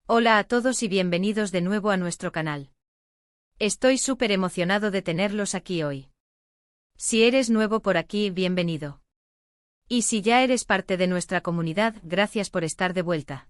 Hola a todos y bienvenidos de nuevo a nuestro canal. Estoy súper emocionado de tenerlos aquí hoy. Si eres nuevo por aquí, bienvenido. Y si ya eres parte de nuestra comunidad, gracias por estar de vuelta.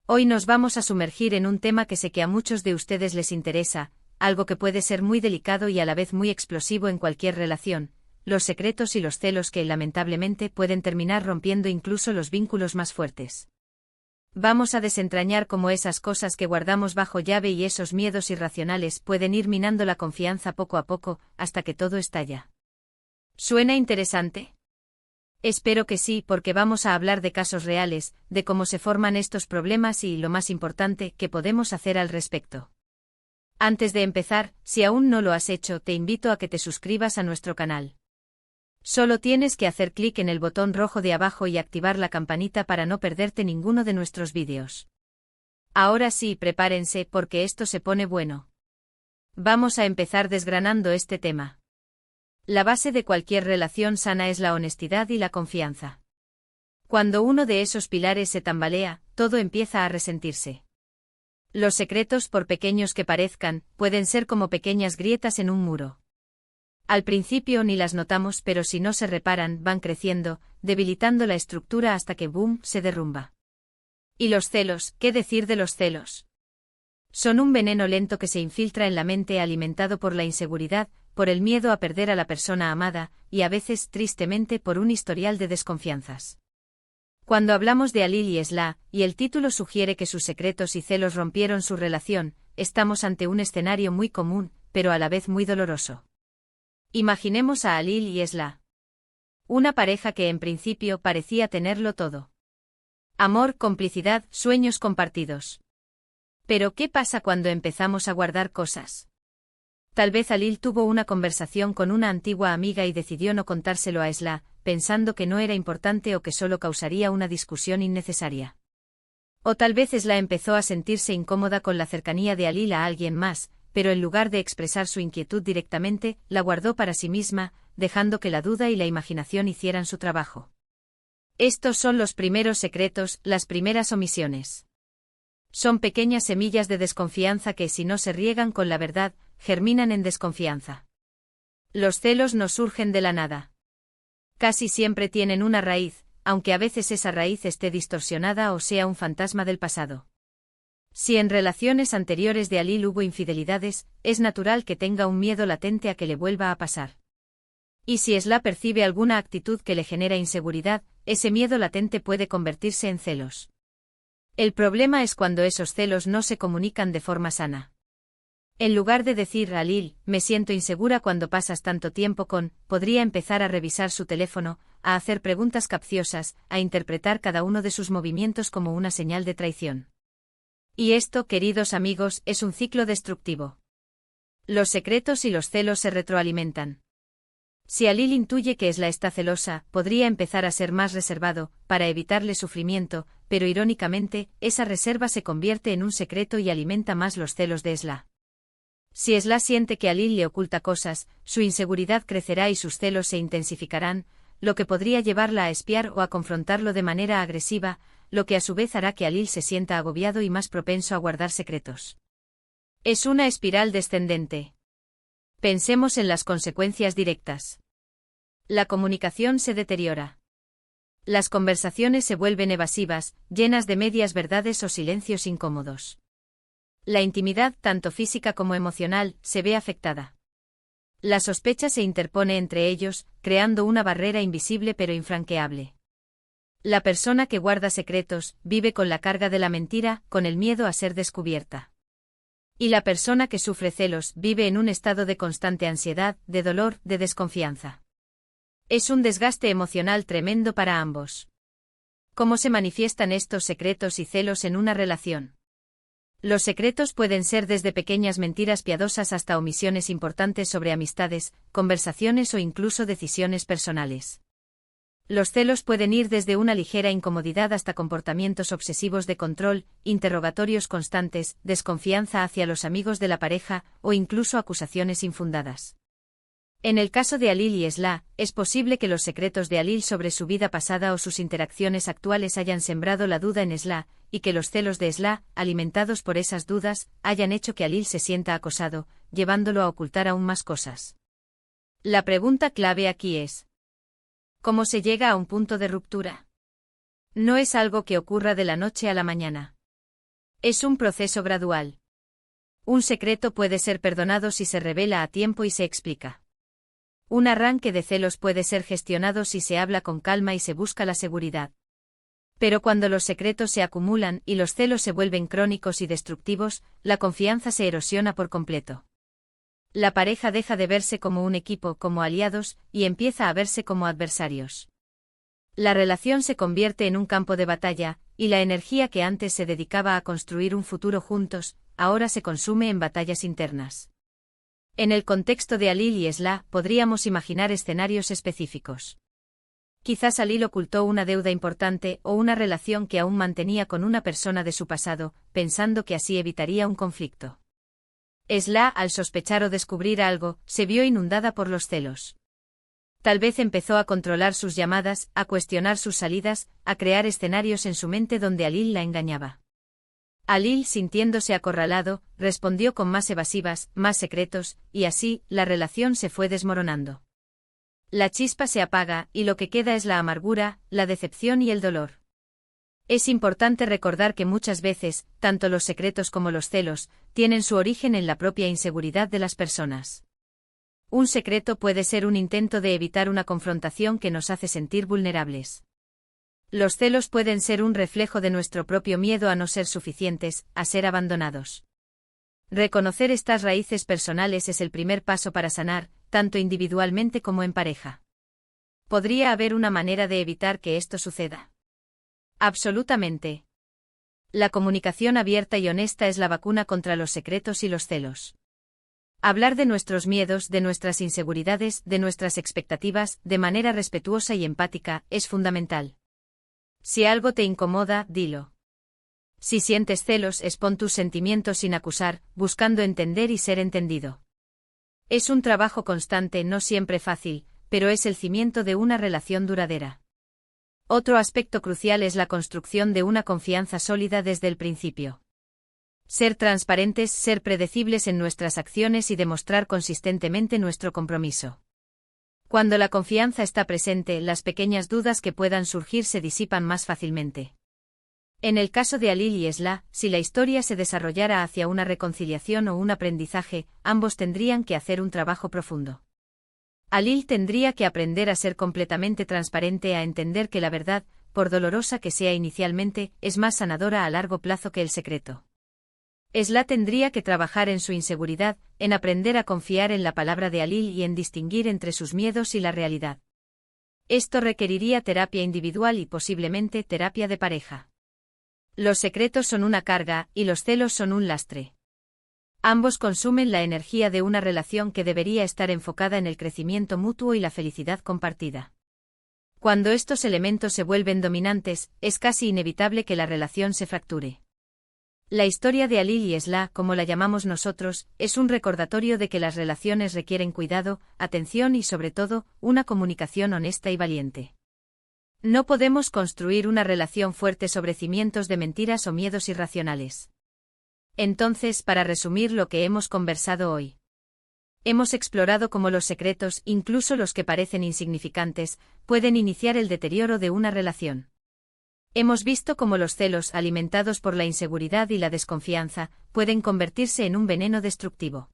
Hoy nos vamos a sumergir en un tema que sé que a muchos de ustedes les interesa, algo que puede ser muy delicado y a la vez muy explosivo en cualquier relación, los secretos y los celos que, lamentablemente, pueden terminar rompiendo incluso los vínculos más fuertes. Vamos a desentrañar cómo esas cosas que guardamos bajo llave y esos miedos irracionales pueden ir minando la confianza poco a poco, hasta que todo estalla. ¿Suena interesante? Espero que sí, porque vamos a hablar de casos reales, de cómo se forman estos problemas y, lo más importante, qué podemos hacer al respecto. Antes de empezar, si aún no lo has hecho, te invito a que te suscribas a nuestro canal. Solo tienes que hacer clic en el botón rojo de abajo y activar la campanita para no perderte ninguno de nuestros vídeos. Ahora sí, prepárense porque esto se pone bueno. Vamos a empezar desgranando este tema. La base de cualquier relación sana es la honestidad y la confianza. Cuando uno de esos pilares se tambalea, todo empieza a resentirse. Los secretos, por pequeños que parezcan, pueden ser como pequeñas grietas en un muro. Al principio ni las notamos, pero si no se reparan, van creciendo, debilitando la estructura hasta que ¡boom!, se derrumba. ¿Y los celos? ¿Qué decir de los celos? Son un veneno lento que se infiltra en la mente, alimentado por la inseguridad, por el miedo a perder a la persona amada, y a veces, tristemente, por un historial de desconfianzas. Cuando hablamos de Alil y Esla, y el título sugiere que sus secretos y celos rompieron su relación, estamos ante un escenario muy común, pero a la vez muy doloroso. Imaginemos a Alil y Esla. Una pareja que en principio parecía tenerlo todo. Amor, complicidad, sueños compartidos. Pero ¿qué pasa cuando empezamos a guardar cosas? Tal vez Alil tuvo una conversación con una antigua amiga y decidió no contárselo a Esla, pensando que no era importante o que solo causaría una discusión innecesaria. O tal vez Esla empezó a sentirse incómoda con la cercanía de Alil a alguien más, pero en lugar de expresar su inquietud directamente, la guardó para sí misma, dejando que la duda y la imaginación hicieran su trabajo. Estos son los primeros secretos, las primeras omisiones. Son pequeñas semillas de desconfianza que, si no se riegan con la verdad, germinan en desconfianza. Los celos no surgen de la nada. Casi siempre tienen una raíz, aunque a veces esa raíz esté distorsionada o sea un fantasma del pasado. Si en relaciones anteriores de Alil hubo infidelidades, es natural que tenga un miedo latente a que le vuelva a pasar. Y si Esla percibe alguna actitud que le genera inseguridad, ese miedo latente puede convertirse en celos. El problema es cuando esos celos no se comunican de forma sana. En lugar de decir a Alil, me siento insegura cuando pasas tanto tiempo con, podría empezar a revisar su teléfono, a hacer preguntas capciosas, a interpretar cada uno de sus movimientos como una señal de traición. Y esto, queridos amigos, es un ciclo destructivo. Los secretos y los celos se retroalimentan. Si Alil intuye que Esla está celosa, podría empezar a ser más reservado, para evitarle sufrimiento, pero irónicamente, esa reserva se convierte en un secreto y alimenta más los celos de Esla. Si Esla siente que Alil le oculta cosas, su inseguridad crecerá y sus celos se intensificarán, lo que podría llevarla a espiar o a confrontarlo de manera agresiva, lo que a su vez hará que Alil se sienta agobiado y más propenso a guardar secretos. Es una espiral descendente. Pensemos en las consecuencias directas. La comunicación se deteriora. Las conversaciones se vuelven evasivas, llenas de medias verdades o silencios incómodos. La intimidad, tanto física como emocional, se ve afectada. La sospecha se interpone entre ellos, creando una barrera invisible pero infranqueable. La persona que guarda secretos, vive con la carga de la mentira, con el miedo a ser descubierta. Y la persona que sufre celos, vive en un estado de constante ansiedad, de dolor, de desconfianza. Es un desgaste emocional tremendo para ambos. ¿Cómo se manifiestan estos secretos y celos en una relación? Los secretos pueden ser desde pequeñas mentiras piadosas hasta omisiones importantes sobre amistades, conversaciones o incluso decisiones personales. Los celos pueden ir desde una ligera incomodidad hasta comportamientos obsesivos de control, interrogatorios constantes, desconfianza hacia los amigos de la pareja o incluso acusaciones infundadas. En el caso de Alil y Esla, es posible que los secretos de Alil sobre su vida pasada o sus interacciones actuales hayan sembrado la duda en Esla, y que los celos de Esla, alimentados por esas dudas, hayan hecho que Alil se sienta acosado, llevándolo a ocultar aún más cosas. La pregunta clave aquí es: ¿cómo se llega a un punto de ruptura? No es algo que ocurra de la noche a la mañana. Es un proceso gradual. Un secreto puede ser perdonado si se revela a tiempo y se explica. Un arranque de celos puede ser gestionado si se habla con calma y se busca la seguridad. Pero cuando los secretos se acumulan y los celos se vuelven crónicos y destructivos, la confianza se erosiona por completo. La pareja deja de verse como un equipo, como aliados, y empieza a verse como adversarios. La relación se convierte en un campo de batalla, y la energía que antes se dedicaba a construir un futuro juntos, ahora se consume en batallas internas. En el contexto de Alil y Esla, podríamos imaginar escenarios específicos. Quizás Alil ocultó una deuda importante o una relación que aún mantenía con una persona de su pasado, pensando que así evitaría un conflicto. Esla, al sospechar o descubrir algo, se vio inundada por los celos. Tal vez empezó a controlar sus llamadas, a cuestionar sus salidas, a crear escenarios en su mente donde Alil la engañaba. Alil, sintiéndose acorralado, respondió con más evasivas, más secretos, y así, la relación se fue desmoronando. La chispa se apaga, y lo que queda es la amargura, la decepción y el dolor. Es importante recordar que muchas veces, tanto los secretos como los celos, tienen su origen en la propia inseguridad de las personas. Un secreto puede ser un intento de evitar una confrontación que nos hace sentir vulnerables. Los celos pueden ser un reflejo de nuestro propio miedo a no ser suficientes, a ser abandonados. Reconocer estas raíces personales es el primer paso para sanar, tanto individualmente como en pareja. ¿Podría haber una manera de evitar que esto suceda? Absolutamente. La comunicación abierta y honesta es la vacuna contra los secretos y los celos. Hablar de nuestros miedos, de nuestras inseguridades, de nuestras expectativas, de manera respetuosa y empática, es fundamental. Si algo te incomoda, dilo. Si sientes celos, expon tus sentimientos sin acusar, buscando entender y ser entendido. Es un trabajo constante, no siempre fácil, pero es el cimiento de una relación duradera. Otro aspecto crucial es la construcción de una confianza sólida desde el principio. Ser transparentes, ser predecibles en nuestras acciones y demostrar consistentemente nuestro compromiso. Cuando la confianza está presente, las pequeñas dudas que puedan surgir se disipan más fácilmente. En el caso de Alil y Esla, si la historia se desarrollara hacia una reconciliación o un aprendizaje, ambos tendrían que hacer un trabajo profundo. Alil tendría que aprender a ser completamente transparente, a entender que la verdad, por dolorosa que sea inicialmente, es más sanadora a largo plazo que el secreto. Esla tendría que trabajar en su inseguridad, en aprender a confiar en la palabra de Alil y en distinguir entre sus miedos y la realidad. Esto requeriría terapia individual y posiblemente terapia de pareja. Los secretos son una carga, y los celos son un lastre. Ambos consumen la energía de una relación que debería estar enfocada en el crecimiento mutuo y la felicidad compartida. Cuando estos elementos se vuelven dominantes, es casi inevitable que la relación se fracture. La historia de Alil y Esla, como la llamamos nosotros, es un recordatorio de que las relaciones requieren cuidado, atención y sobre todo, una comunicación honesta y valiente. No podemos construir una relación fuerte sobre cimientos de mentiras o miedos irracionales. Entonces, para resumir lo que hemos conversado hoy. Hemos explorado cómo los secretos, incluso los que parecen insignificantes, pueden iniciar el deterioro de una relación. Hemos visto cómo los celos, alimentados por la inseguridad y la desconfianza, pueden convertirse en un veneno destructivo.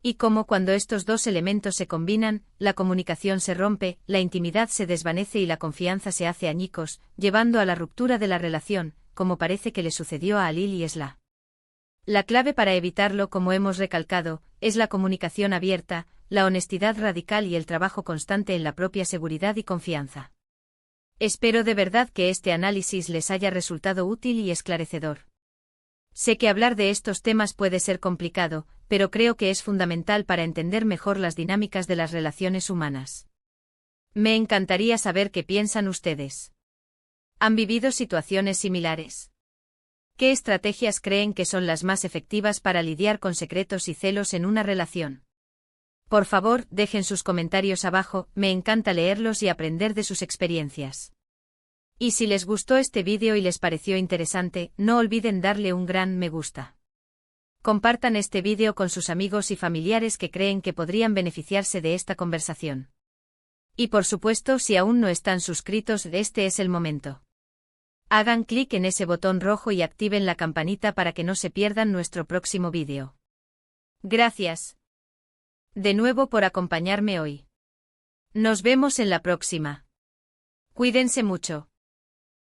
Y cómo cuando estos dos elementos se combinan, la comunicación se rompe, la intimidad se desvanece y la confianza se hace añicos, llevando a la ruptura de la relación, como parece que le sucedió a Alil y Esla. La clave para evitarlo, como hemos recalcado, es la comunicación abierta, la honestidad radical y el trabajo constante en la propia seguridad y confianza. Espero de verdad que este análisis les haya resultado útil y esclarecedor. Sé que hablar de estos temas puede ser complicado, pero creo que es fundamental para entender mejor las dinámicas de las relaciones humanas. Me encantaría saber qué piensan ustedes. ¿Han vivido situaciones similares? ¿Qué estrategias creen que son las más efectivas para lidiar con secretos y celos en una relación? Por favor, dejen sus comentarios abajo, me encanta leerlos y aprender de sus experiencias. Y si les gustó este vídeo y les pareció interesante, no olviden darle un gran me gusta. Compartan este vídeo con sus amigos y familiares que creen que podrían beneficiarse de esta conversación. Y por supuesto, si aún no están suscritos, este es el momento. Hagan clic en ese botón rojo y activen la campanita para que no se pierdan nuestro próximo vídeo. Gracias de nuevo por acompañarme hoy. Nos vemos en la próxima. Cuídense mucho.